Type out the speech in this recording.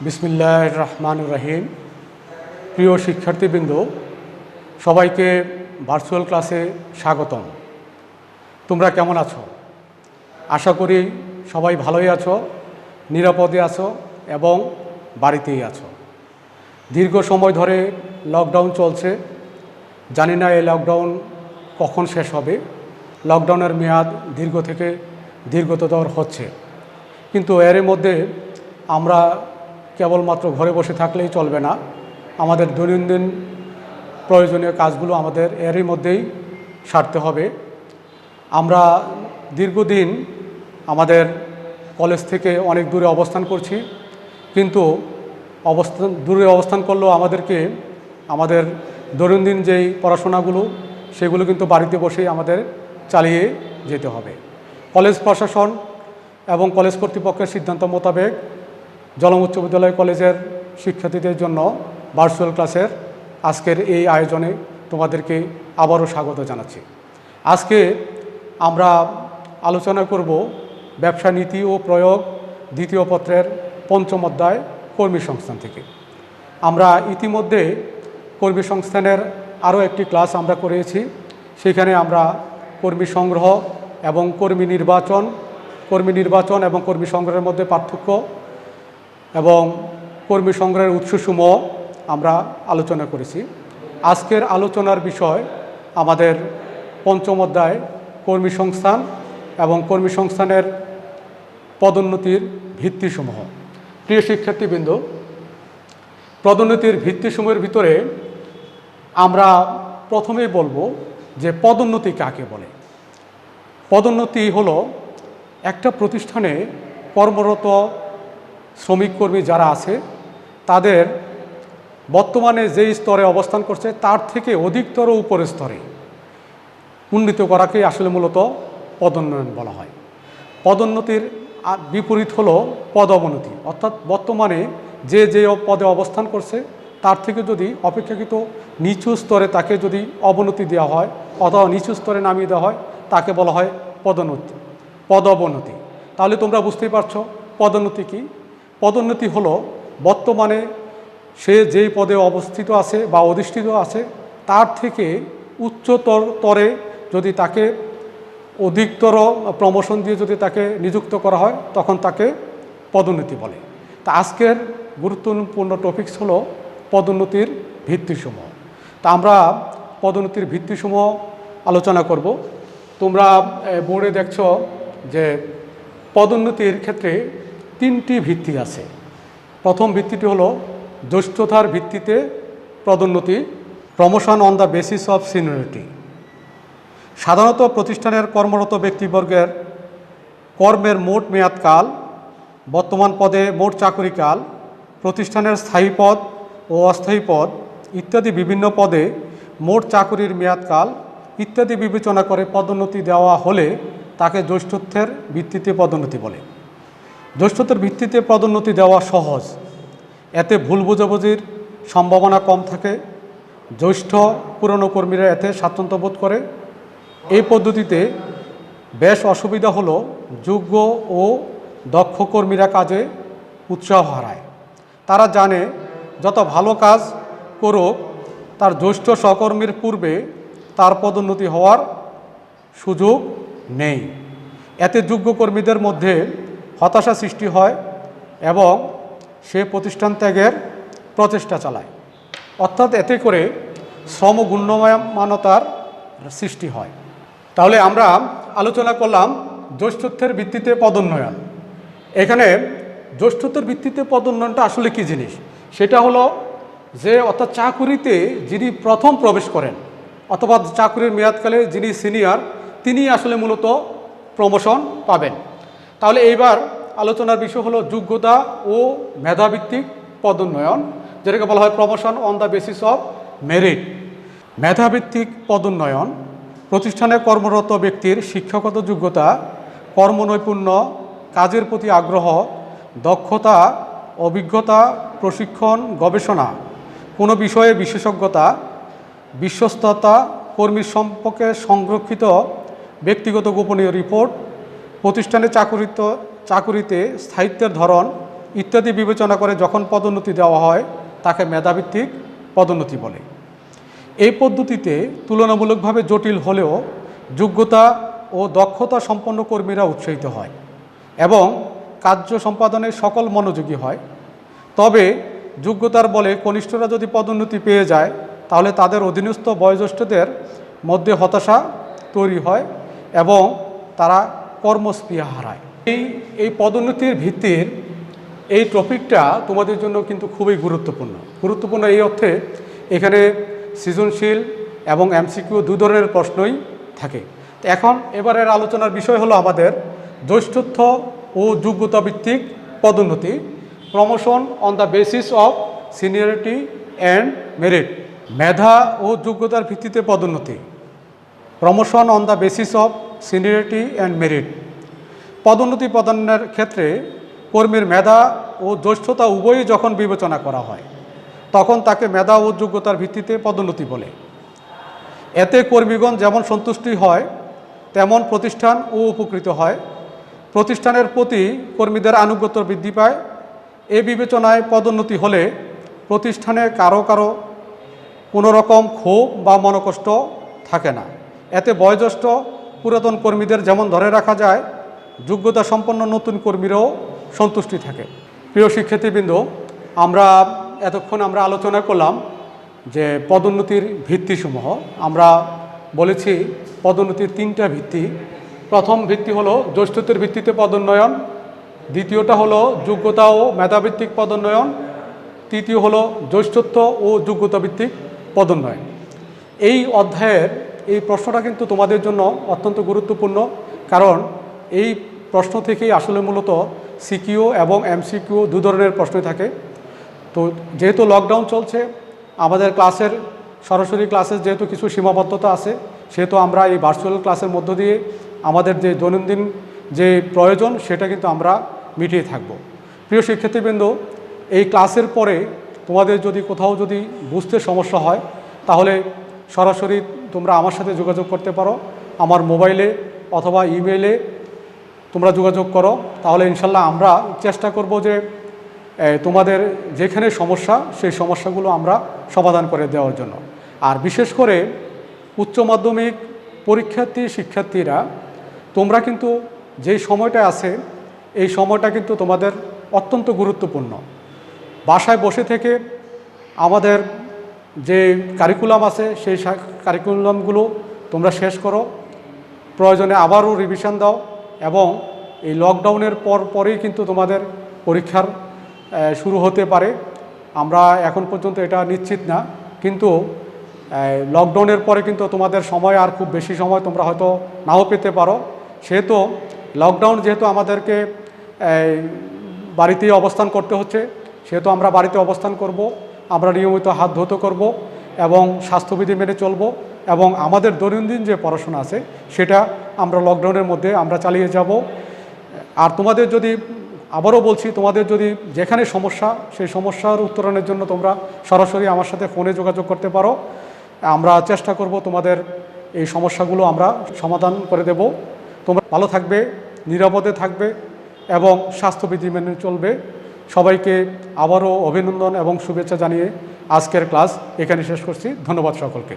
বিসমিল্লাহির রহমানির রহিম। প্রিয় শিক্ষার্থীবৃন্দ, সবাইকে ভার্চুয়াল ক্লাসে স্বাগতম। তোমরা কেমন আছো? আশা করি সবাই ভালোই আছো, নিরাপদে আছো এবং বাড়িতেই আছো। দীর্ঘ সময় ধরে লকডাউন চলছে। জানি না এই লকডাউন কখন শেষ হবে। লকডাউনের মেয়াদ দীর্ঘ থেকে দীর্ঘতর হচ্ছে, কিন্তু এর মধ্যে আমরা কেবলমাত্র ঘরে বসে থাকলেই চলবে না। আমাদের দৈনন্দিন প্রয়োজনীয় কাজগুলো আমাদের এরই মধ্যেই সারতে হবে। আমরা দীর্ঘদিন আমাদের কলেজ থেকে অনেক দূরে অবস্থান করছি, কিন্তু দূরে অবস্থান করলেও আমাদেরকে আমাদের দৈনন্দিন যেই পড়াশোনাগুলো সেগুলো কিন্তু বাড়িতে বসেই আমাদের চালিয়ে যেতে হবে। কলেজ প্রশাসন এবং কলেজ কর্তৃপক্ষের সিদ্ধান্ত মোতাবেক জলম উচ্চ বিদ্যালয় কলেজের শিক্ষার্থীদের জন্য ভার্চুয়াল ক্লাসের আজকের এই আয়োজনে তোমাদেরকে আবারও স্বাগত জানাচ্ছি। আজকে আমরা আলোচনা করব ব্যবসা নীতি ও প্রয়োগ দ্বিতীয় পত্রের পঞ্চম অধ্যায় কর্মী সংস্থান থেকে। আমরা ইতিমধ্যে কর্মী সংস্থানের আরও একটি ক্লাস আমরা করেছি। সেখানে আমরা কর্মী সংগ্রহ এবং কর্মী নির্বাচন এবং কর্মী সংগ্রহের মধ্যে পার্থক্য এবং কর্মী সংগ্রহের উৎসসমূহ আমরা আলোচনা করেছি। আজকের আলোচনার বিষয় আমাদের পঞ্চম অধ্যায় কর্মী সংস্থান এবং কর্মী সংস্থানের পদোন্নতির ভিত্তিসমূহ। প্রিয় শিক্ষার্থীবৃন্দ, পদোন্নতির ভিত্তিসমূহের ভিতরে আমরা প্রথমেই বলবো যে পদোন্নতি কাকে বলে। পদোন্নতি হলো একটা প্রতিষ্ঠানে কর্মরত শ্রমিক কর্মী যারা আছে তাদের বর্তমানে যেই স্তরে অবস্থান করছে তার থেকে অধিকতর উপরের স্তরে উন্নীত করাকে আসলে মূলত পদোন্নয়ন বলা হয়। পদোন্নতির বিপরীত হলো পদবনতি, অর্থাৎ বর্তমানে যে পদে অবস্থান করছে তার থেকে যদি অপেক্ষাকৃত নিচু স্তরে তাকে যদি অবনতি দেওয়া হয় অথবা নিচু স্তরে নামিয়ে দেওয়া হয় তাকে বলা হয় পদবনতি। তাহলে তোমরা বুঝতেই পারছো পদোন্নতি কি। পদোন্নতি হলো বর্তমানে সে যেই পদে অবস্থিত আছে বা অধিষ্ঠিত আছে তার থেকে উচ্চতর তরে যদি তাকে অধিকতর প্রমোশন দিয়ে যদি তাকে নিযুক্ত করা হয় তখন তাকে পদোন্নতি বলে। তা আজকের গুরুত্বপূর্ণ টপিকস হলো পদোন্নতির ভিত্তিসমূহ। তা আমরা পদোন্নতির ভিত্তিসমূহ আলোচনা করব। তোমরা বোর্ডে দেখছো যে পদোন্নতির ক্ষেত্রে তিনটি ভিত্তি আছে। প্রথম ভিত্তিটি হলো জ্যেষ্ঠতার ভিত্তিতে পদোন্নতি, promotion on the basis of seniority. সাধারণত প্রতিষ্ঠানের কর্মরত ব্যক্তিবর্গের কর্মের মোট মেয়াদকাল, বর্তমান পদে মোট চাকরিকাল, প্রতিষ্ঠানের স্থায়ী পদ ও অস্থায়ী পদ ইত্যাদি বিভিন্ন পদে মোট চাকরির মেয়াদকাল ইত্যাদি বিবেচনা করে পদোন্নতি দেওয়া হলে তাকে জ্যেষ্ঠত্বের ভিত্তিতে পদোন্নতি বলে। জ্যেষ্ঠত্বের ভিত্তিতে পদোন্নতি দেওয়া সহজ, এতে ভুল বোঝাবুঝির সম্ভাবনা কম থাকে। জ্যেষ্ঠ পুরনো কর্মীরা এতে স্বাচ্ছন্দ্য বোধ করে। এই পদ্ধতিতে বেশ অসুবিধা হলো যোগ্য ও দক্ষ কর্মীরা কাজে উৎসাহ হারায়। তারা জানে যত ভালো কাজ করুক তার জ্যেষ্ঠ সহকর্মীর পূর্বে তার পদোন্নতি হওয়ার সুযোগ নেই। এতে যোগ্য কর্মীদের মধ্যে হতাশা সৃষ্টি হয় এবং সে প্রতিষ্ঠান ত্যাগের প্রচেষ্টা চালায়। অর্থাৎ এতে করে শ্রম গুণমানতার সৃষ্টি হয়। তাহলে আমরা আলোচনা করলাম জ্যেষ্ঠত্বের ভিত্তিতে পদোন্নয়ন। এখানে জ্যেষ্ঠত্বের ভিত্তিতে পদোন্নয়নটা আসলে কী জিনিস, সেটা হলো যে অর্থাৎ চাকুরিতে যিনি প্রথম প্রবেশ করেন অথবা চাকুরির মেয়াদকালে যিনি সিনিয়র তিনি আসলে মূলত প্রমোশন পাবেন। তাহলে এইবার আলোচনার বিষয় হলো যোগ্যতা ও মেধাভিত্তিক পদোন্নয়ন, যেটাকে বলা হয় promotion on the basis of merit. মেধাভিত্তিক পদোন্নয়ন প্রতিষ্ঠানে কর্মরত ব্যক্তির শিক্ষাগত যোগ্যতা, কর্মনৈপুণ্য, কাজের প্রতি আগ্রহ, দক্ষতা, অভিজ্ঞতা, প্রশিক্ষণ, গবেষণা, কোনো বিষয়ে বিশেষজ্ঞতা, বিশ্বস্ততা, কর্মীর সম্পর্কে সংরক্ষিত ব্যক্তিগত গোপনীয় রিপোর্ট, প্রতিষ্ঠানে চাকুরিতে স্থায়িত্বের ধরন, ইত্যাদি বিবেচনা করে যখন পদোন্নতি দেওয়া হয় তাকে মেধাভিত্তিক পদোন্নতি বলে। এই পদ্ধতিতে তুলনামূলকভাবে জটিল হলেও যোগ্যতা ও দক্ষতা সম্পন্ন কর্মীরা উৎসাহিত হয় এবং কার্য সম্পাদনে সকল মনোযোগী হয়। তবে যোগ্যতার বলে কনিষ্ঠরা যদি পদোন্নতি পেয়ে যায় তাহলে তাদের অধীনস্থ বয়োজ্যেষ্ঠদের মধ্যে হতাশা তৈরি হয় এবং তারা কর্মস্পৃহা হারায়। এই পদোন্নতির ভিত্তির এই টপিকটা তোমাদের জন্য কিন্তু খুবই গুরুত্বপূর্ণ এই অর্থে এখানে সৃজনশীল এবং এমসিকিউ দুই ধরনের প্রশ্নই থাকে। এখন এবারের আলোচনার বিষয় হলো আমাদের জ্যেষ্ঠত্ব ও যোগ্যতা ভিত্তিক পদোন্নতি, promotion on the basis of seniority and merit. মেধা ও যোগ্যতার ভিত্তিতে পদোন্নতি, promotion on the basis of seniority and merit. পদোন্নতি প্রদানের ক্ষেত্রে কর্মীর মেধা ও জ্যেষ্ঠতা উভয়ই যখন বিবেচনা করা হয় তখন তাকে মেধা ও যোগ্যতার ভিত্তিতে পদোন্নতি বলে। এতে কর্মীগণ যেমন সন্তুষ্টি হয় তেমন প্রতিষ্ঠান ও উপকৃত হয়। প্রতিষ্ঠানের প্রতি কর্মীদের আনুগত্য বৃদ্ধি পায়। এ বিবেচনায় পদোন্নতি হলে প্রতিষ্ঠানে কারো কোনো রকম ক্ষোভ বা মনোকষ্ট থাকে না। এতে বয়োজ্যেষ্ঠ পুরাতন কর্মীদের যেমন ধরে রাখা যায়, যোগ্যতা সম্পন্ন নতুন কর্মীরাও সন্তুষ্টি থাকে। প্রিয় শিক্ষার্থীবৃন্দ, এতক্ষণ আমরা আলোচনা করলাম যে পদোন্নতির ভিত্তিসমূহ। আমরা বলেছি পদোন্নতির তিনটা ভিত্তি। প্রথম ভিত্তি হলো জ্যেষ্ঠত্বের ভিত্তিতে পদোন্নয়ন, দ্বিতীয়টা হলো যোগ্যতা ও মেধাভিত্তিক পদোন্নয়ন, তৃতীয় হলো জ্যেষ্ঠত্ব ও যোগ্যতা ভিত্তিক পদোন্নয়ন। এই অধ্যায়ের এই প্রশ্নটা কিন্তু তোমাদের জন্য অত্যন্ত গুরুত্বপূর্ণ, কারণ এই প্রশ্ন থেকেই আসলে মূলত সিকিউ এবং এমসিকিউ দু ধরনের প্রশ্নই থাকে। তো যেহেতু লকডাউন চলছে, আমাদের ক্লাসের সরাসরি ক্লাসের যেহেতু কিছু সীমাবদ্ধতা আছে, সেহেতু আমরা এই ভার্চুয়াল ক্লাসের মধ্য দিয়ে আমাদের যে দৈনন্দিন যে প্রয়োজন সেটা কিন্তু আমরা মিটিয়ে থাকব। প্রিয় শিক্ষার্থীবৃন্দ, এই ক্লাসের পরে তোমাদের যদি কোথাও যদি বুঝতে সমস্যা হয় তাহলে সরাসরি তোমরা আমার সাথে যোগাযোগ করতে পারো। আমার মোবাইলে অথবা ইমেইলে তোমরা যোগাযোগ করো, তাহলে ইনশাল্লাহ আমরা চেষ্টা করব যে তোমাদের যেখানে সমস্যা সেই সমস্যাগুলো আমরা সমাধান করে দেওয়ার জন্য। আর বিশেষ করে উচ্চ মাধ্যমিক শিক্ষার্থীরা তোমরা কিন্তু যেই সময়টা আছে এই সময়টা কিন্তু তোমাদের অত্যন্ত গুরুত্বপূর্ণ। বাসায় বসে থেকে আমাদের যে কারিকুলাম আছে সেই কারিকুলামগুলো তোমরা শেষ করো, প্রয়োজনে আবারও রিভিশন দাও, এবং এই লকডাউনের পরেই কিন্তু তোমাদের পরীক্ষার শুরু হতে পারে। আমরা এখন পর্যন্ত এটা নিশ্চিত না, কিন্তু লকডাউনের পরে কিন্তু তোমাদের সময় আর খুব বেশি সময় তোমরা হয়তো নাও পেতে পারো। সেহেতু লকডাউন যেহেতু আমাদেরকে বাড়িতেই অবস্থান করতে হচ্ছে, সেহেতু আমরা বাড়িতে অবস্থান করব, আমরা নিয়মিত হাত ধুতে করব এবং স্বাস্থ্যবিধি মেনে চলব, এবং আমাদের দৈনন্দিন যে পড়াশোনা আছে সেটা আমরা লকডাউনের মধ্যে আমরা চালিয়ে যাব। আর তোমাদের যদি, আবারও বলছি, তোমাদের যদি যেখানে সমস্যা সেই সমস্যার উত্তরণের জন্য তোমরা সরাসরি আমার সাথে ফোনে যোগাযোগ করতে পারো। আমরা চেষ্টা করব তোমাদের এই সমস্যাগুলো আমরা সমাধান করে দেব। তোমরা ভালো থাকবে, নিরাপদে থাকবে এবং স্বাস্থ্যবিধি মেনে চলবে। সবাইকে আবারও অভিনন্দন এবং শুভেচ্ছা জানিয়ে আজকের ক্লাস এখানে শেষ করছি। ধন্যবাদ সকলকে।